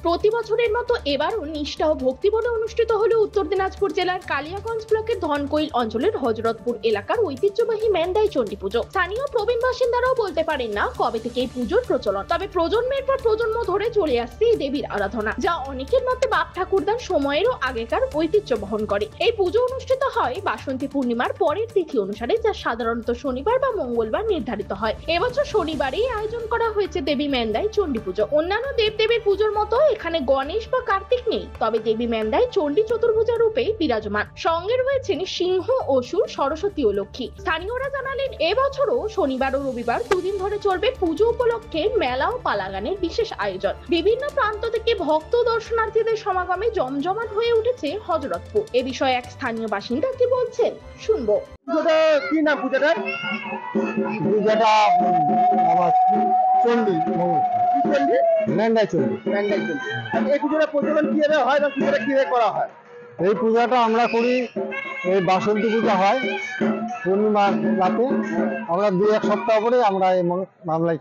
প্রতি বছরের মতো এবারও নিষ্ঠা ও ভক্তিভরে অনুষ্ঠিত হলো উত্তর দিনাজপুর জেলার কালিয়াগঞ্জ ব্লকের ধনকৈল অঞ্চলের হজরতপুর এলাকার ঐতিহ্যবাহী মেন্দাই চণ্ডী পুজো। স্থানীয় প্রবীণ বাসিন্দারাও বলতে পারেন না কবে থেকে এই পুজোর প্রচলন, তবে প্রজন্মের পর প্রজন্ম ধরে চলে আসছে এই দেবীর আরাধনা, যা অনেকের মতে বাপ ঠাকুরদার সময়েরও আগেকার ঐতিহ্য বহন করে। এই পুজো অনুষ্ঠিত হয় বাসন্তী পূর্ণিমার পরের তিথি অনুসারে, যা সাধারণত শনিবার বা মঙ্গলবার নির্ধারিত হয়। এবছর শনিবারেই আয়োজন করা হয়েছে দেবী মেন্দাই চণ্ডী পুজো। অন্যান্য দেবদেবীর পুজোর মতো এখানে গণেশ বা কার্তিক নেই, তবে দেবী মেন্দাই চণ্ডী চতুর্ভুজা রূপে বিরাজমান। সঙ্গে রয়েছেন সিংহ, অসুর, সরস্বতী ও লক্ষ্মী। স্থানীয়রা জানালেন এবছরও শনিবার ও রবিবার দুদিন ধরে চলবে পুজো উপলক্ষে মেলা ও পালাগানের বিশেষ আয়োজন। বিভিন্ন প্রান্ত থেকে ভক্ত দর্শনার্থীদের সমাগমে জমজমাট হয়ে উঠেছে হজরতপুর। এ বিষয়ে এক স্থানীয় বাসিন্দা কি বলছেন শুনবো। কি নাম পূজাটা? পূজাটা আমার চণ্ডী চণ্ডী মেন্দাই চণ্ডী। মেন্দাই চণ্ডী। এই পূজাটা প্রচলন কিভাবে হয় বা কিভাবে করা হয়? এই পূজাটা আমরা করি, এই বাসন্তী পূজা হয় পূর্ণিমা রাতে। আমরা 2-1 সপ্তাহ পরে আমরা এই মামলায়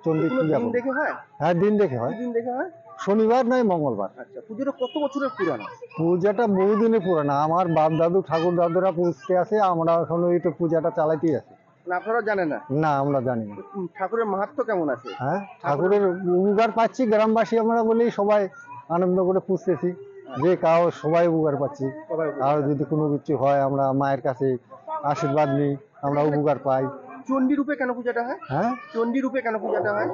চণ্ডী পূজা করি। দেখে হয়? হ্যাঁ, দিন দেখে হয়। দিন দেখে হয়? শনিবার নয় মঙ্গলবার। আচ্ছা, পূজাটা কত বছরের পুরানো? পূজাটা বহুদিনের পুরানো। আমার বাপ দাদু ঠাকুর দাদুরা পুজতে আছে, আমরা এখনো এই তো পূজাটা চালাইতেই আছি। আপনারা জানেন না? না, আমরা জানি না। ঠাকুরের মাহাত্ম্য কেমন আছে? হ্যাঁ, ঠাকুরের উপকার পাচ্ছি। গ্রামবাসী আমরা বলি সবাই আনন্দ করে পুজতেছি, যে কাউ সবাই উপকার পাচ্ছি। আর যদি কোনো কিছু হয় আমরা মায়ের কাছে আশীর্বাদ নিই, আমরা উপকার পাই। চণ্ডী রূপে কেন পূজাটা হয়? হ্যাঁ, চণ্ডী রূপে কেন পূজাটা হয়?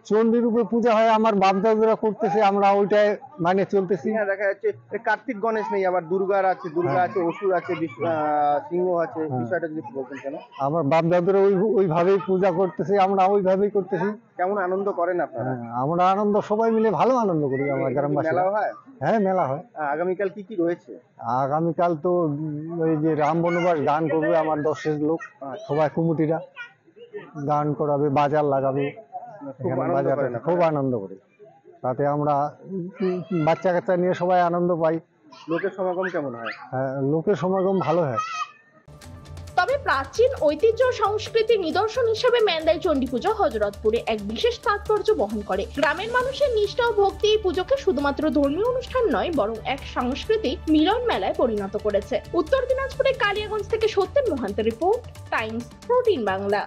চণ্ডী রূপে পূজা হয়, আমার বাপ দাদুরা করতেছে, আমরা ওইটাই মানে চলতেছি। হ্যাঁ, দেখা যাচ্ছে কার্তিক গণেশ নেই, আবার দুর্গার আছে, দুর্গা আছে, অসুর আছে, সিংহ আছে। বিষয়টা যদি বলতেন কেন? আমার বাপ দাদুরা ওইভাবেই পূজা করতেছে, আমরা ওইভাবেই করতেছি। কেমন আনন্দ করেন আপনারা? আমরা আনন্দ সবাই মিলে ভালো আনন্দ করি আমার গ্রামবাসী। মেলা হয়? হ্যাঁ, মেলা হয়। আগামীকাল কি কি রয়েছে? আগামীকাল তো ওই যে রাম বনবাস গান করবে আমার 10 লোক, সবাই কমিটিরা গান করাবে, বাজার লাগাবে। খুব আনন্দ করি, তাতে আমরা বাচ্চা কাচ্চা নিয়ে সবাই আনন্দ পাই। লোকের সমাগম কেমন হয়? হ্যাঁ, লোকের সমাগম ভালো হয়। তবে প্রাচীন ঐতিহ্য সংস্কৃতির নিদর্শন হিসেবে মেন্দাই চণ্ডী পুজো হজরতপুরে এক বিশেষ তাৎপর্য বহন করে। গ্রামের মানুষের নিষ্ঠা ও ভক্তি এই পুজোকে শুধুমাত্র ধর্মীয় অনুষ্ঠান নয়, বরং এক সাংস্কৃতিক মিলন মেলায় পরিণত করেছে। উত্তর দিনাজপুরের কালিয়াগঞ্জ থেকে সত্যেন মোহান্তের রিপোর্ট, টাইমস 14 বাংলা।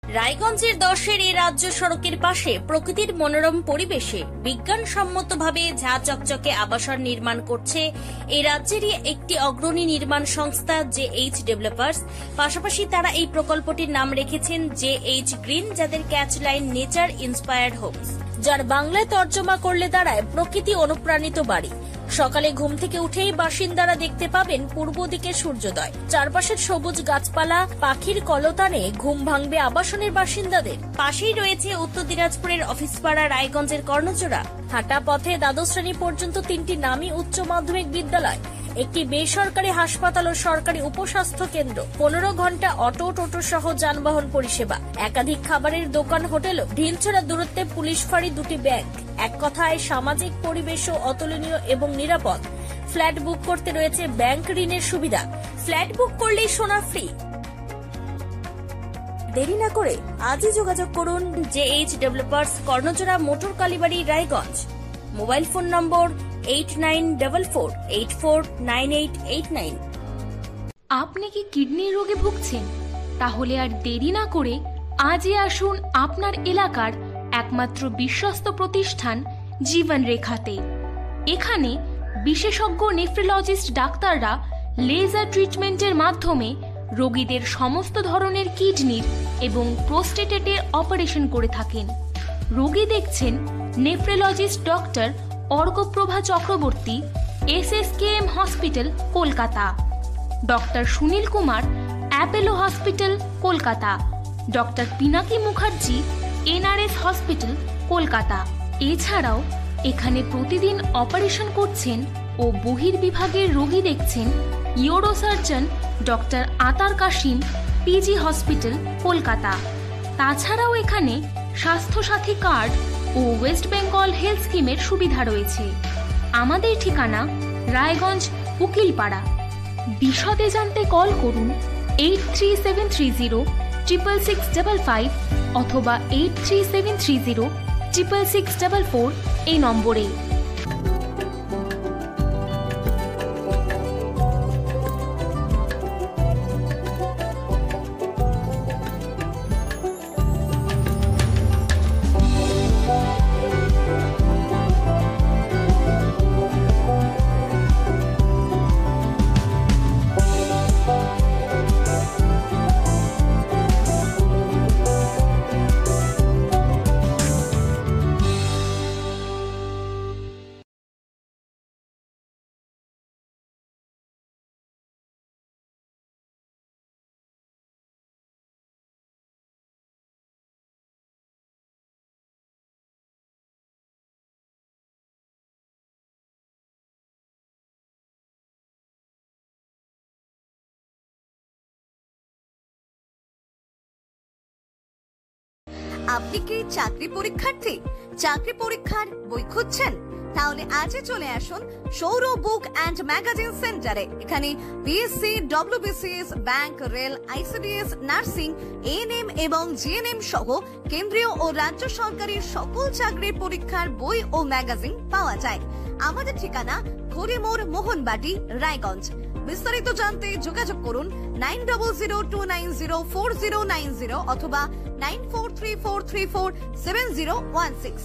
রায়গঞ্জের 10-এর এই রাজ্য সড়কের পাশে প্রকৃতির মনোরম পরিবেশে বিজ্ঞানসম্মতভাবে ঝা চকচকে আবাসন নির্মাণ করছে এই রাজ্যেরই একটি অগ্রণী নির্মাণ সংস্থা JH ডেভেলপার্স। পাশাপাশি তারা এই প্রকল্পটির নাম রেখেছেন JH গ্রিন, যাদের catch line nature inspired homes, যার বাংলায় তর্জমা করলে দাঁড়ায় প্রকৃতি অনুপ্রাণিত বাড়ি। সকালে ঘুম থেকে উঠেই বাসিন্দারা দেখতে পাবেন পূর্ব দিকে সূর্যোদয়, চারপাশের সবুজ গাছপালা, পাখির কলতানে ঘুম ভাঙবে আবাসনের বাসিন্দাদের। পাশেই রয়েছে উত্তর দিনাজপুরের অফিসপাড়া রায়গঞ্জের কর্ণজোড়া। হাঁটা পথে দ্বাদশ শ্রেণী পর্যন্ত 3টি নামী উচ্চ মাধ্যমিক বিদ্যালয়, একটি বেসরকারি হাসপাতাল ও সরকারি উপস্বাস্থ্য কেন্দ্র, 15 ঘন্টা অটো টোটো সহ যানবাহন পরিষেবা, একাধিক খাবারের দোকান, হোটেল, ঢিলছড়া দূরত্বে পুলিশ ফাঁড়ি, 2টি ব্যাংক। এক কথায় সামাজিক পরিবেশও অতুলনীয় এবং নিরাপদ। ফ্ল্যাট বুক করতে রয়েছে ব্যাংক ঋণের সুবিধা। ফ্ল্যাট বুক করলেই সোনা ফ্রি। দেরি না করে আজই যোগাযোগ করুন JH developers, Karnajora, motor Kalibari, Raiganj. Mobile phone number 8944849889। আপনি কি কিডনি রোগে ভুগছেন? তাহলে আর দেরি না করে আজই আসুন আপনার এলাকার একমাত্র বিশ্বস্ত প্রতিষ্ঠান জীবন রেখাতে। এখানে বিশেষজ্ঞ নেফ্রোলজিস্ট ডাক্তাররা লেজার ট্রিটমেন্টের মাধ্যমে রোগীদের সমস্ত ধরনের কিডনির এবং প্রোস্টেটের অপারেশন করে থাকেন। রোগী দেখছেন nephrologist doctor Arkaprava Chakraborty, SSKM hospital, Kolkata; doctor Sunil Kumar, Apollo hospital, Kolkata; doctor Pinaki Mukherjee, NRS hospital, Kolkata. এছাড়াও এখানে প্রতিদিন অপারেশন করছেন ও বহির্বিভাগের রোগী দেখছেন ইউরোসার্জন ডক্টর আতার কাশিম, PG হসপিটাল, কলকাতা। তাছাড়াও এখানে স্বাস্থ্যসাথী কার্ড ও ওয়েস্ট বেঙ্গল হেলথ স্কিমের সুবিধা রয়েছে। আমাদের ঠিকানা রায়গঞ্জ উকিলপাড়া। বিশদে জানতে কল করুন 8373306655 অথবা 8373306644 এই নম্বরে। আপনি কি চাকরি পরীক্ষার্থী? চাকরি পরীক্ষার বই খুঁজছেন? তাহলে আজই চলে আসুন সৌরভ বুক অ্যান্ড ম্যাগাজিন সেন্টারে। এখানে PSC, WBCS, bank, rail, ICDS, nursing, ANM এবং জিএনএম সহ কেন্দ্রীয় ও রাজ্য সরকারের সকল চাকরির পরীক্ষার বই ও ম্যাগাজিন পাওয়া যায়। আমাদের ঠিকানা খড়িমোড়, মোহনবাটি, রায়গঞ্জ। বিস্তারিত জানতে যোগাযোগ করুন 9002904090 অথবা 9434347016।